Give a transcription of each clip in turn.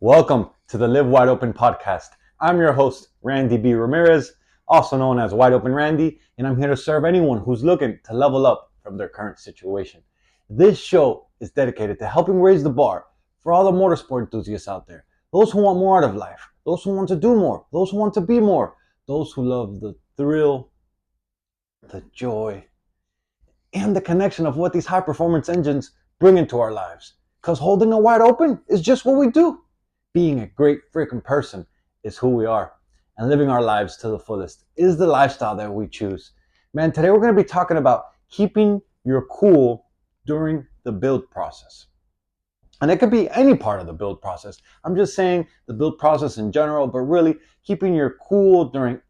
Welcome to the Live Wide Open podcast. I'm your host, Randy B. Ramirez, also known as Wide Open Randy, and I'm here to serve anyone who's looking to level up from their current situation. This show is dedicated to helping raise the bar for all the motorsport enthusiasts out there, those who want more out of life, those who want to do more, those who want to be more, those who love the thrill, the joy, and the connection of what these high performance engines bring into our lives. Because holding it wide open is just what we do. Being a great freaking person is who we are. And living our lives to the fullest is the lifestyle that we choose. Man, today we're going to be talking about keeping your cool during the build process. And it could be any part of the build process. I'm just saying the build process in general, but really keeping your cool during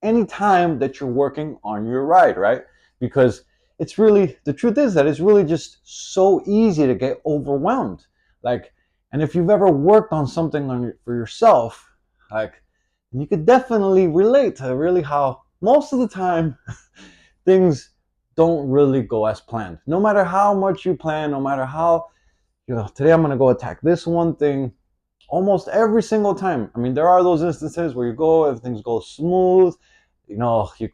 any time that you're working on your ride, right? Because it's really, the truth is that it's really just so easy to get overwhelmed. And if you've ever worked on something for yourself, you could definitely relate to really how most of the time things don't really go as planned. No matter how much you plan, no matter how, today I'm going to go attack this one thing almost every single time. I mean, there are those instances where you go, everything goes smooth, you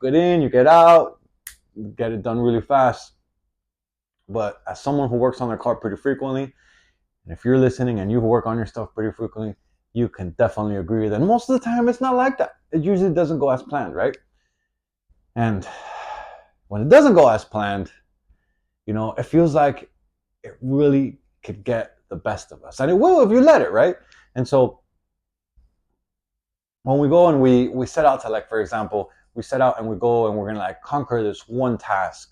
get in, you get out, get it done really fast. But as someone who works on their car pretty frequently, and if you're listening and you work on your stuff pretty frequently, you can definitely agree that most of the time it's not like that. It usually doesn't go as planned, right? And when it doesn't go as planned, it feels like it really could get the best of us. And it will if you let it, right? And so when we go and we set out to, for example, we set out and we go and we're going to conquer this one task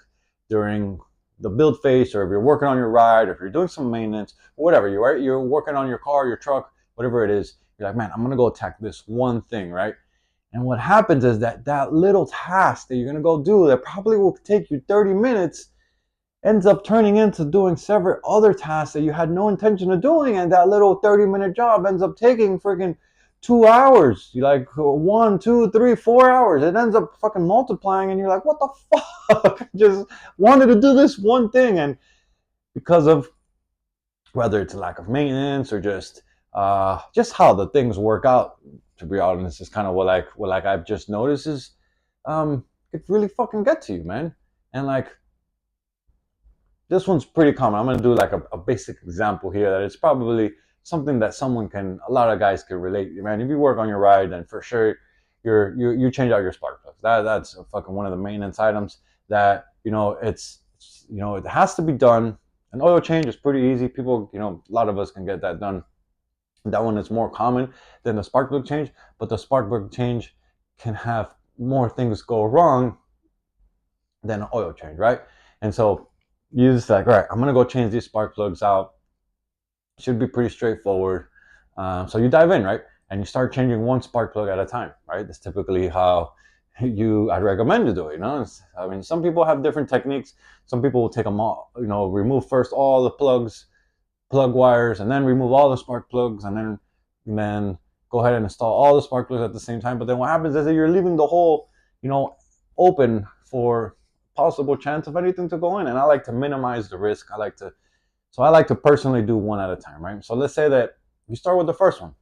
during the build phase, or if you're working on your ride, or if you're doing some maintenance, or whatever, you're working on your car, your truck, whatever it is, you're like, man, I'm going to go attack this one thing, right? And what happens is that little task that you're going to go do that probably will take you 30 minutes ends up turning into doing several other tasks that you had no intention of doing, and that little 30-minute job ends up taking freaking 2 hours. You're like 1, 2, 3, 4 hours. It ends up fucking multiplying, and you're like, what the fuck? I just wanted to do this one thing, and because of whether it's a lack of maintenance or just how the things work out, to be honest, is kind of what I've just noticed is it really fucking get to you, man. And this one's pretty common. I'm gonna do a basic example here that it's probably something that a lot of guys can relate. Man, if you work on your ride, then for sure you change out your spark plugs. That's fucking one of the maintenance items that it has to be done. An oil change is pretty easy. People, a lot of us can get that done. That one is more common than the spark plug change, but the spark plug change can have more things go wrong than an oil change, right? And so you just all right, I'm gonna go change these spark plugs out. Should be pretty straightforward. So you dive in, right? And you start changing one spark plug at a time, right? That's typically how I'd recommend to do it. I mean, some people have different techniques. Some people will take them all, remove first all the plug wires, and then remove all the spark plugs, and then go ahead and install all the spark plugs at the same time. But then what happens is that you're leaving the hole, open for possible chance of anything to go in. And I like to minimize the risk. I like to personally do one at a time, right? So let's say that you start with the first one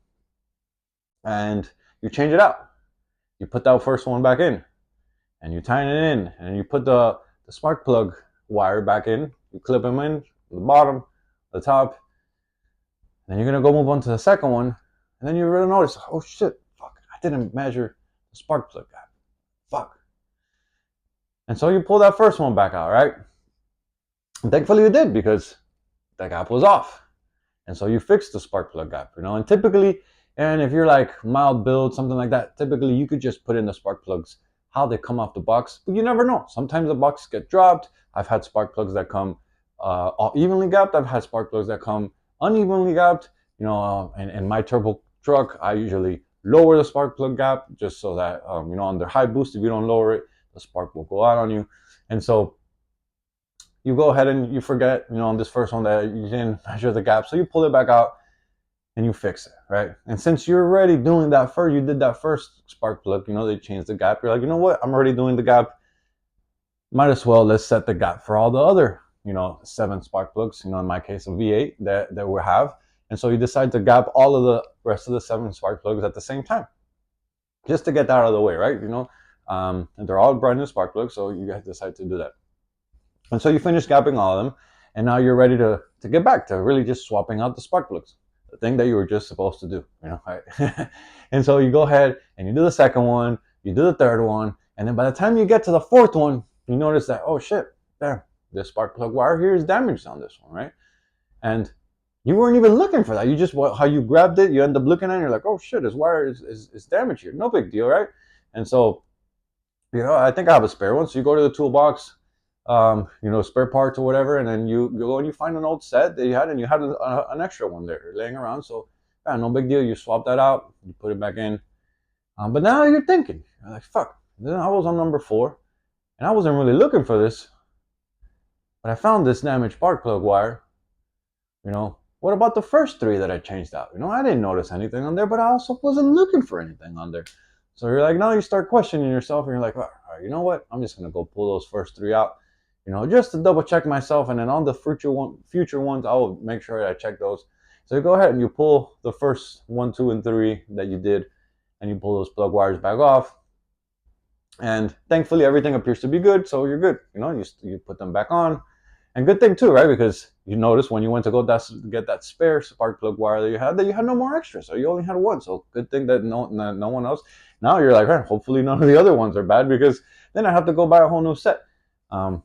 and you change it out. You put that first one back in and you tighten it in, and you put the spark plug wire back in. You clip them in, the bottom, the top. Then you're going to go move on to the second one. And then you really notice, oh shit, fuck, I didn't measure the spark plug gap. Fuck. And so you pull that first one back out, right? And thankfully you did, because that gap was off. And so you fix the spark plug gap, and typically, and if you're mild build, something like that, typically you could just put in the spark plugs how they come off the box, but you never know. Sometimes the box get dropped. I've had spark plugs that come evenly gapped. I've had spark plugs that come unevenly gapped. In my turbo truck, I usually lower the spark plug gap just so that, under high boost, if you don't lower it, the spark will go out on you. And so you go ahead and you forget, on this first one, that you didn't measure the gap. So you pull it back out and you fix it, right? And since you're already doing that first, you did that first spark plug, they changed the gap. You're like, you know what? I'm already doing the gap. Might as well, let's set the gap for all the other, 7 spark plugs, in my case, a V8 that we have. And so you decide to gap all of the rest of the 7 spark plugs at the same time, just to get that out of the way, right? And they're all brand new spark plugs, so you decide to do that. And so you finish gapping all of them, and now you're ready to get back to really just swapping out the spark plugs, the thing that you were just supposed to do, right? And so you go ahead and you do the second one, you do the third one, and then by the time you get to the fourth one, you notice that, oh shit, damn, this spark plug wire here is damaged on this one, right? And you weren't even looking for that. You just, how you grabbed it, you end up looking at it, and you're like, oh shit, this wire is damaged here. No big deal, right? And so, I think I have a spare one. So you go to the toolbox, spare parts or whatever, and then you go and you find an old set that you had, and you had an extra one there laying around. So, yeah, no big deal. You swap that out, you put it back in. But now you're thinking, you're like, fuck, I was on number 4, and I wasn't really looking for this, but I found this damaged spark plug wire. What about the first 3 that I changed out? I didn't notice anything on there, but I also wasn't looking for anything on there. So you're like, now you start questioning yourself, and you're like, all right, you know what? I'm just gonna go pull those first 3 out, just to double check myself, and then on the future ones, I will make sure that I check those. So you go ahead and you pull the first 1, 2, and 3 that you did, and you pull those plug wires back off, and thankfully everything appears to be good, so you're good. You put them back on, and good thing too, right? Because you notice when you went to go get that spare spark plug wire that you had no more extra, so you only had one. So good thing that no one else. Now you're like, hopefully none of the other ones are bad, because then I have to go buy a whole new set. So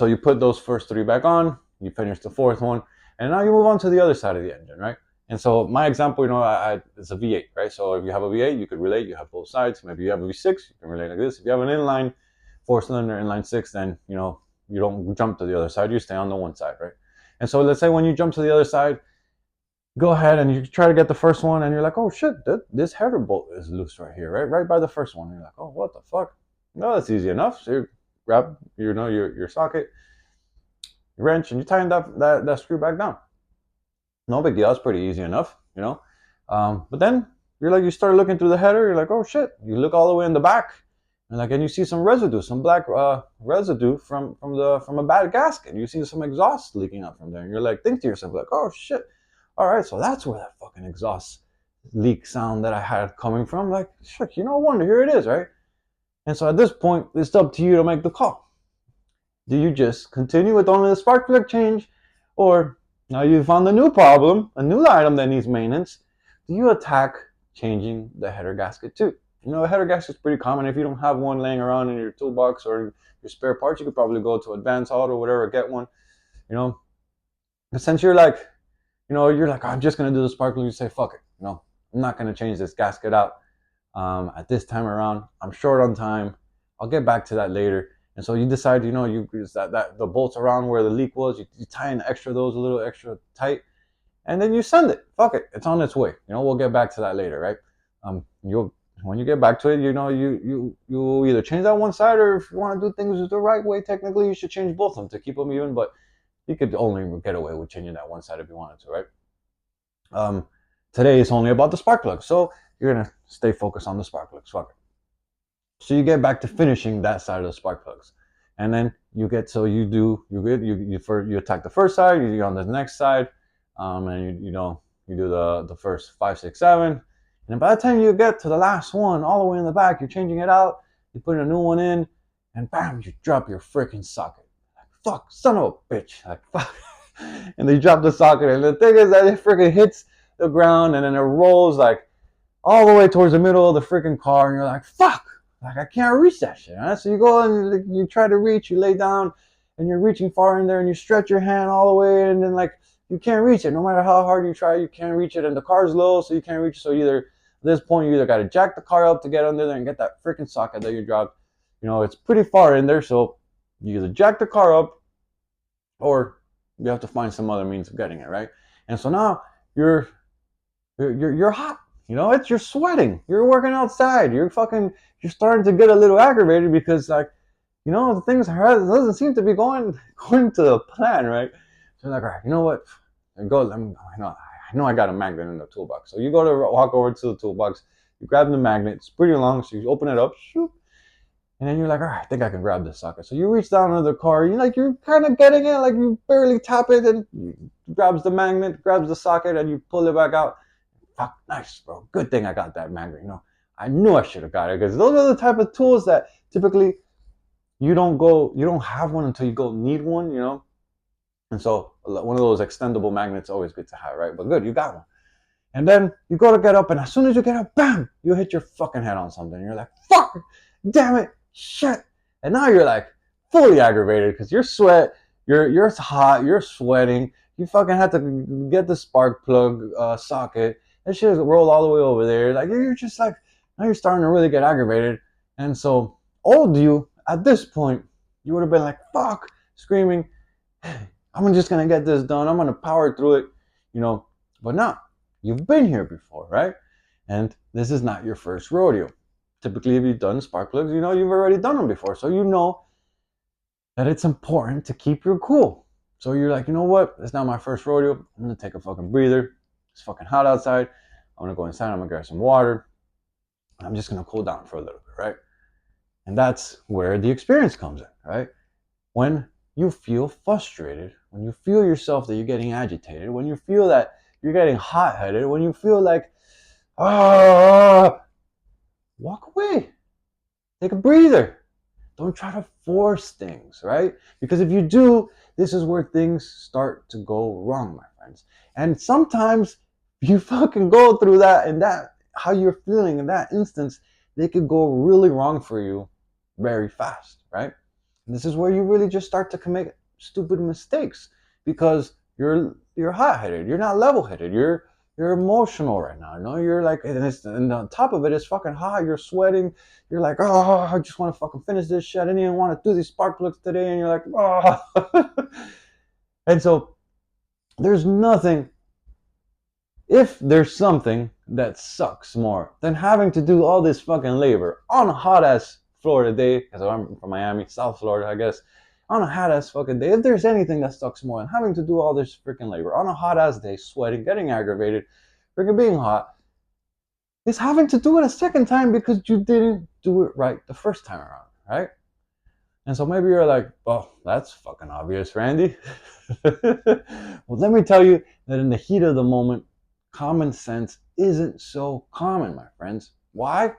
you put those first 3 back on, you finish the 4th one, and now you move on to the other side of the engine, right? And so my example, it's a V8, right? So if you have a V8, you could relate, you have both sides. Maybe you have a V6, you can relate like this. If you have an inline 4-cylinder inline 6, then you don't jump to the other side, you stay on the one side, right? And so let's say when you jump to the other side, go ahead and you try to get the first one, and you're like, oh shit, this header bolt is loose right here, right by the first one. And you're like, oh, what the fuck? No, that's easy enough. So you grab your socket, your wrench, and you tighten that screw back down. No big deal. It's pretty easy enough, but then you start looking through the header, you're like, oh shit. You look all the way in the back, and you see some residue, some black residue from a bad gasket. You see some exhaust leaking out from there, and you're like, think to yourself, like, oh shit, all right, so that's where that fucking exhaust leak sound that I had coming from. Like, shit, no wonder, here it is, right? And so at this point, it's up to you to make the call. Do you just continue with only the spark plug change, or now you found a new problem, a new item that needs maintenance? Do you attack changing the header gasket too? A header gasket is pretty common. If you don't have one laying around in your toolbox or your spare parts, you could probably go to Advance Auto or whatever, get one. But since you're like, I'm just gonna do the spark plug, you say, fuck it. I'm not gonna change this gasket out at this time around. I'm short on time. I'll get back to that later. And so you decide, you that the bolts around where the leak was, you tie in a little extra tight, and then you send it. Fuck it, it's on its way. We'll get back to that later, right? When you get back to it, you either change that one side, or if you want to do things the right way, technically you should change both of them to keep them even. But you could only get away with changing that one side if you wanted to, right? Today is only about the spark plug, so you're gonna stay focused on the spark plugs. Fuck it. So you get back to finishing that side of the spark plugs, and then you attack the first side, you're on the next side, and you do the first 5, 6, 7, and then by the time you get to the last one, all the way in the back, you're changing it out, you put a new one in, and bam, you drop your freaking socket. Like, fuck, son of a bitch, like fuck, and they drop the socket, and the thing is that it freaking hits the ground, and then it rolls like all the way towards the middle of the freaking car, and you're like, fuck. Like, I can't reach that shit, right? So you go and you try to reach, you lay down, and you're reaching far in there, and you stretch your hand all the way, and then you can't reach it. No matter how hard you try, you can't reach it, and the car's low, so you can't reach it. So at this point, you either got to jack the car up to get under there and get that freaking socket that you dropped. It's pretty far in there, so you either jack the car up, or you have to find some other means of getting it, right? And so now you're hot. You're sweating. You're working outside. You're starting to get a little aggravated because, the things doesn't seem to be going according to the plan, right? So you're like, all right, you know what? I know I got a magnet in the toolbox. So you walk over to the toolbox, you grab the magnet. It's pretty long, so you open it up, shoop, And then you're like, all right, I think I can grab this socket. So you reach down into the car, you're kind of getting it, like you barely tap it, and grabs the magnet, grabs the socket, and you pull it back out. Fuck, nice, bro. Good thing I got that magnet. I knew I should have got it, because those are the type of tools that typically you don't have one until you go need one. And so one of those extendable magnets is always good to have, right? But good, you got one. And then you go to get up, and as soon as you get up, bam, you hit your fucking head on something. You're like, fuck, damn it, shit. And now you're like fully aggravated because you're hot, you're sweating. You fucking had to get the spark plug socket. That shit rolled all the way over there. Like you're just like, now you're starting to really get aggravated. And so old you at this point, you would have been like, fuck, screaming, I'm just gonna get this done. I'm gonna power through it, but not. You've been here before, right? And this is not your first rodeo. Typically, if you've done spark plugs, you've already done them before. So you know that it's important to keep your cool. So you're like, you know what? It's not my first rodeo. I'm going to take a fucking breather. It's fucking hot outside. I'm going to go inside. I'm going to grab some water. I'm just going to cool down for a little bit, right? And that's where the experience comes in, right? When you feel frustrated, when you feel yourself that you're getting agitated, when you feel that you're getting hot-headed, when you feel like, walk away. Take a breather. Don't try to force things, right? Because if you do, this is where things start to go wrong, my friends. And sometimes you fucking go through that, and that, how you're feeling in that instance, they could go really wrong for you very fast, right? And this is where you really just start to commit stupid mistakes because you're hot-headed, you're not level-headed, you're emotional right now. You're like, and on top of it, it's fucking hot. You're sweating. You're like, oh, I just want to fucking finish this shit. I didn't even want to do these spark plugs today. And you're like, oh. And so there's nothing, if there's something that sucks more than having to do all this fucking labor on a hot ass Florida day, because I'm from Miami, South Florida, I guess, on a hot ass fucking day, if there's anything that sucks more than having to do all this freaking labor on a hot ass day, sweating, getting aggravated, freaking being hot, is having to do it a second time because you didn't do it right the first time around, right? And so maybe you're like, well, that's fucking obvious, Randy. Well, let me tell you that in the heat of the moment, common sense isn't so common, my friends. Why?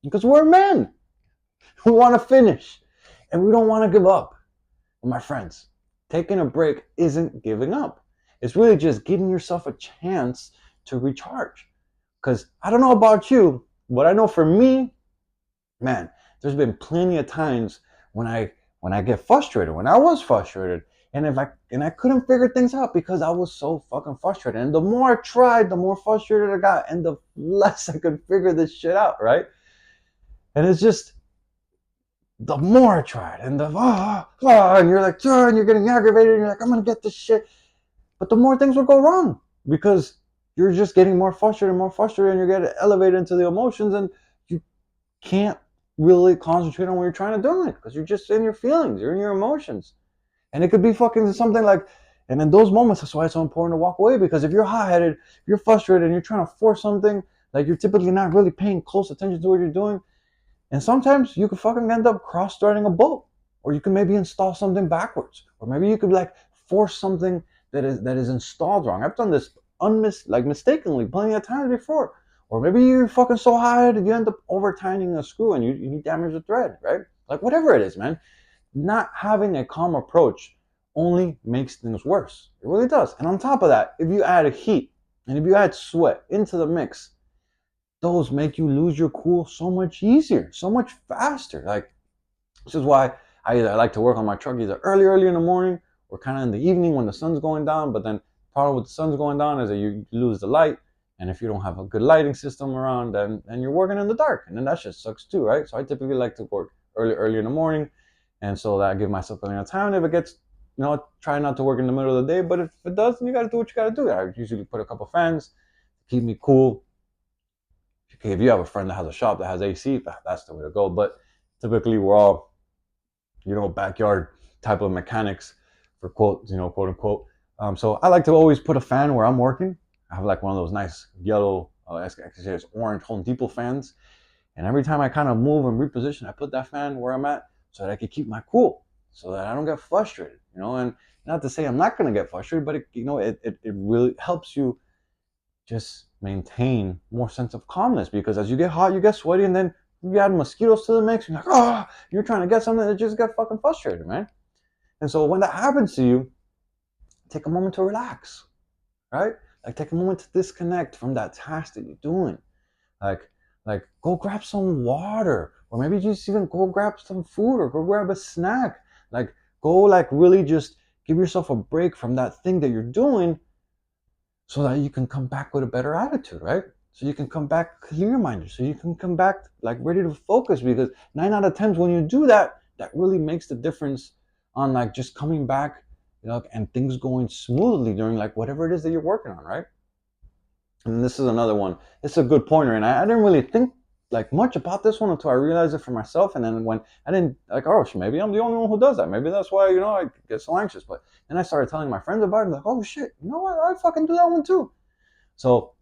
Because we're men. We want to finish and we don't want to give up. Well, my friends, taking a break isn't giving up. It's really just giving yourself a chance to recharge. Because I don't know about you, but I know for me, man, there's been plenty of times when I get frustrated, when I was frustrated, and I couldn't figure things out because I was so fucking frustrated. And the more I tried, the more frustrated I got, and the less I could figure this shit out, right? And it's just the more I tried, and and you're like, and you're getting aggravated, and you're like, I'm gonna get this shit. But the more things would go wrong because you're just getting more frustrated, and you're getting elevated into the emotions, and you can't really concentrate on what you're trying to do because you're just in your feelings, you're in your emotions. And it could be fucking something like, and in those moments, that's why it's so important to walk away, because if you're hot-headed, you're frustrated, and you're trying to force something, like you're typically not really paying close attention to what you're doing, and sometimes you could fucking end up cross-threading a boat, or you can maybe install something backwards, or maybe you could like force something that is installed wrong. I've done this mistakenly plenty of times before. Or maybe you're fucking so hot-headed you end up over-tightening a screw and you damage the thread, right? Like whatever it is, man. Not having a calm approach only makes things worse. It really does. And on top of that, if you add heat and if you add sweat into the mix, those make you lose your cool so much easier, so much faster. Like, this is why I like to work on my truck either early in the morning or kind of in the evening when the sun's going down. But then the problem with the sun's going down is that you lose the light. And if you don't have a good lighting system around, then you're working in the dark. And then that just sucks too, right? So I typically like to work early in the morning. And so that I give myself plenty of time. And if it gets, try not to work in the middle of the day. But if it does, then you got to do what you got to do. I usually put a couple fans to keep me cool. If you have a friend that has a shop that has AC, that's the way to go. But typically we're all, backyard type of mechanics for quote unquote. So I like to always put a fan where I'm working. I have like one of those nice yellow, actually it's orange Home Depot fans. And every time I kind of move and reposition, I put that fan where I'm at so that I can keep my cool, so that I don't get frustrated, and not to say I'm not going to get frustrated, but it really helps you just maintain more sense of calmness, because as you get hot, you get sweaty, and then you add mosquitoes to the mix, and you're like, oh, you're trying to get something that just get fucking frustrated, man. And so when that happens to you, take a moment to relax, right? Like take a moment to disconnect from that task that you're doing. Like, like go grab some water, or maybe just even go grab some food, or go grab a snack. Like go like really just give yourself a break from that thing that you're doing, so that you can come back with a better attitude, right? So you can come back clear-minded, so you can come back like ready to focus, because 9 out of 10 when you do that, that really makes the difference on like just coming back, and things going smoothly during like whatever it is that you're working on, right? And this is another one. It's a good pointer, and I didn't really think like much about this one until I realized it for myself. And then when I didn't like, oh, maybe I'm the only one who does that. Maybe that's why I get so anxious. But then I started telling my friends about it, like, oh shit, you know what? I fucking do that one too. So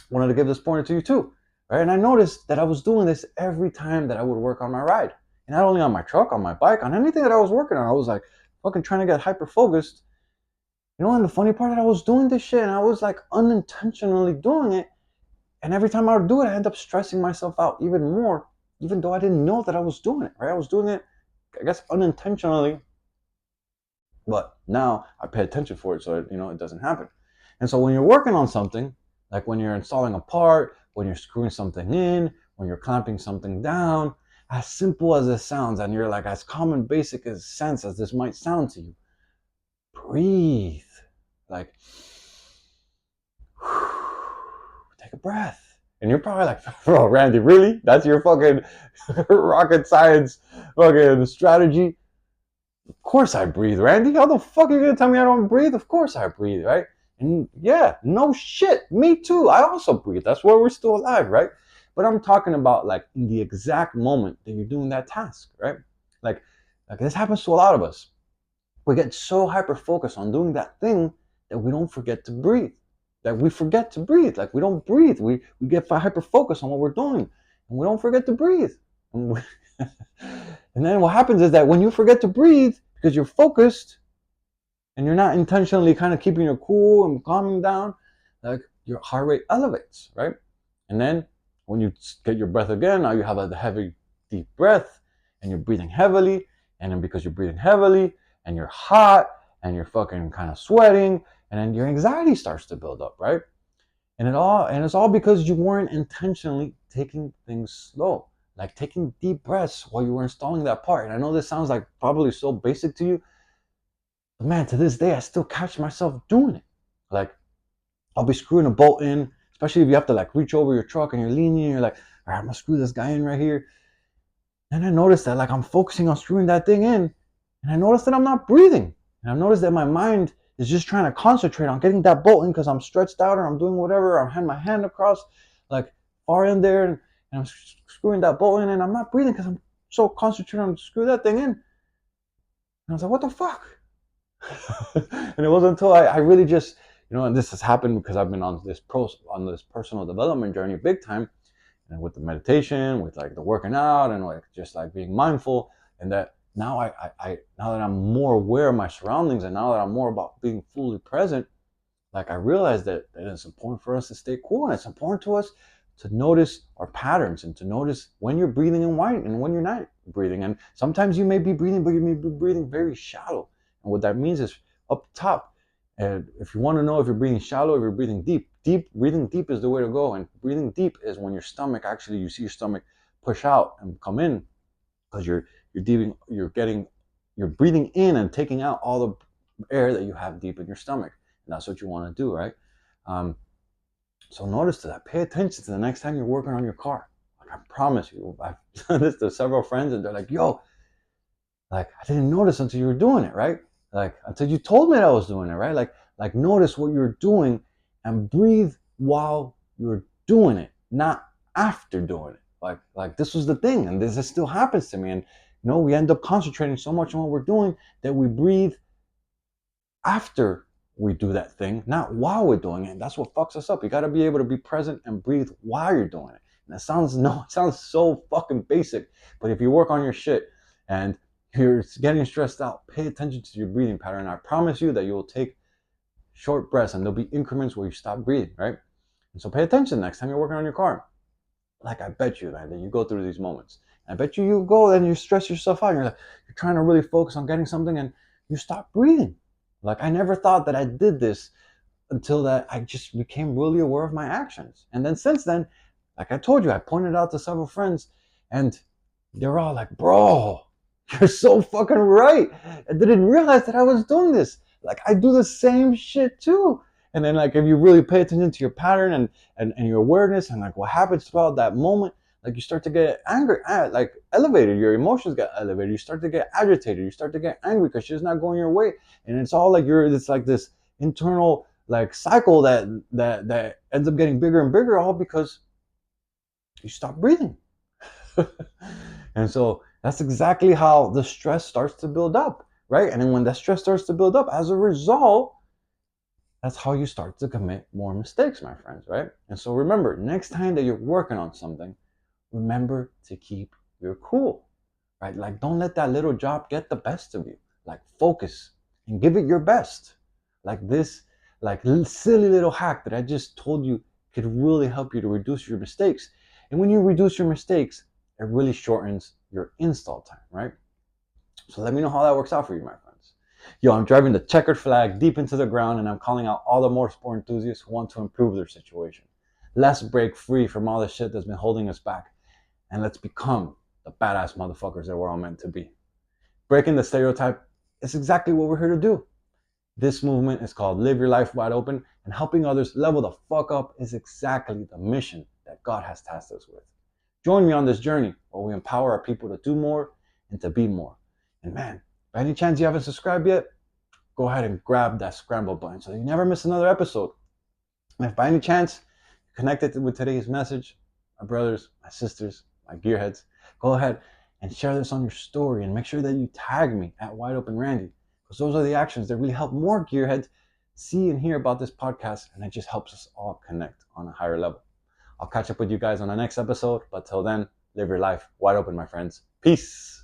I wanted to give this pointer to you too, right? And I noticed that I was doing this every time that I would work on my ride, and not only on my truck, on my bike, on anything that I was working on. I was like fucking trying to get hyper focused. And the funny part, that I was doing this shit and I was like unintentionally doing it. And every time I would do it, I end up stressing myself out even more, even though I didn't know that I was doing it, right? I was doing it, I guess, unintentionally. But now I pay attention for it, so it doesn't happen. And so when you're working on something, like when you're installing a part, when you're screwing something in, when you're clamping something down, as simple as it sounds, and you're like as common basic as sense as this might sound to you, breathe. Like, take a breath. And you're probably like, bro, Randy, really? That's your fucking rocket science fucking strategy? Of course I breathe, Randy. How the fuck are you gonna tell me I don't breathe? Of course I breathe, right? And yeah, no shit. Me too. I also breathe. That's why we're still alive, right? But I'm talking about like in the exact moment that you're doing that task, right? Like this happens to a lot of us. We get so hyper focused on doing that thing that we don't forget to breathe. That we forget to breathe. Like we don't breathe. We get hyper focused on what we're doing, and we don't forget to breathe. And then what happens is that when you forget to breathe because you're focused and you're not intentionally kind of keeping your cool and calming down, like your heart rate elevates, right? And then when you get your breath again, now you have a heavy, deep breath, and you're breathing heavily. And then because you're breathing heavily and you're hot and you're fucking kind of sweating, and then your anxiety starts to build up, right? And it's all because you weren't intentionally taking things slow, like taking deep breaths while you were installing that part. And I know this sounds like probably so basic to you, but man, to this day, I still catch myself doing it. Like I'll be screwing a bolt in, especially if you have to like reach over your truck and you're leaning and you're like, all right, I'm gonna screw this guy in right here. And I noticed that like I'm focusing on screwing that thing in, and I noticed that I'm not breathing. And I've noticed that my mind is just trying to concentrate on getting that bolt in because I'm stretched out or I'm doing whatever. I'm having my hand across like far in there, and I'm screwing that bolt in, and I'm not breathing because I'm so concentrated on screw that thing in. And I was like, what the fuck? And it wasn't until I really just, and this has happened because I've been on this personal development journey big time, and with the meditation, with like the working out, and like just like being mindful, and that now now that I'm more aware of my surroundings, and now that I'm more about being fully present, like I realize that it's important for us to stay cool, and it's important to us to notice our patterns and to notice when you're breathing and when you're not breathing. And sometimes you may be breathing, but you may be breathing very shallow. And what that means is up top. And if you want to know if you're breathing shallow, if you're breathing deep, breathing deep is the way to go. And breathing deep is when your stomach actually, you see your stomach push out and come in, because you're breathing in and taking out all the air that you have deep in your stomach. And that's what you want to do, right? So notice to that. Pay attention to the next time you're working on your car. Like I promise you, I've done this to several friends, and they're like, yo, like I didn't notice until you were doing it, right? Like until you told me that I was doing it, right? Like notice what you're doing and breathe while you're doing it, not after doing it. Like this was the thing, and this still happens to me. And we end up concentrating so much on what we're doing that we breathe after we do that thing, not while we're doing it. And that's what fucks us up. You got to be able to be present and breathe while you're doing it. And it sounds so fucking basic, but if you work on your shit and you're getting stressed out, pay attention to your breathing pattern. I promise you that you will take short breaths and there'll be increments where you stop breathing, right? And so pay attention next time you're working on your car. Like I bet you, man, that you go through these moments. And I bet you go and you stress yourself out. You're trying to really focus on getting something and you stop breathing. Like I never thought that I did this until that I just became really aware of my actions. And then since then, like I told you, I pointed out to several friends and they're all like, bro, you're so fucking right. I didn't realize that I was doing this. Like I do the same shit too. And then like if you really pay attention to your pattern and your awareness and like what happens throughout that moment, like you start to get angry, like elevated, your emotions get elevated, you start to get agitated, you start to get angry because shit's not going your way. And it's all like it's like this internal like cycle that ends up getting bigger and bigger, all because you stop breathing. And so that's exactly how the stress starts to build up, right? And then when that stress starts to build up, as a result, that's how you start to commit more mistakes, my friends, right? And so remember, next time that you're working on something, remember to keep your cool, right? Like don't let that little job get the best of you. Like focus and give it your best. Like this, like silly little hack that I just told you could really help you to reduce your mistakes. And when you reduce your mistakes, it really shortens your install time, right? So let me know how that works out for you, my friends. Yo, I'm driving the checkered flag deep into the ground and I'm calling out all the motorsport enthusiasts who want to improve their situation. Let's break free from all the shit that's been holding us back and let's become the badass motherfuckers that we're all meant to be. Breaking the stereotype is exactly what we're here to do. This movement is called Live Your Life Wide Open, and helping others level the fuck up is exactly the mission that God has tasked us with. Join me on this journey where we empower our people to do more and to be more. And man, by any chance you haven't subscribed yet, go ahead and grab that scramble button so you never miss another episode. And if by any chance you're connected with today's message, my brothers, my sisters, my gearheads, go ahead and share this on your story and make sure that you tag me at Wide Open Randy, because those are the actions that really help more gearheads see and hear about this podcast, and it just helps us all connect on a higher level. I'll catch up with you guys on the next episode, but till then, live your life wide open, my friends. Peace.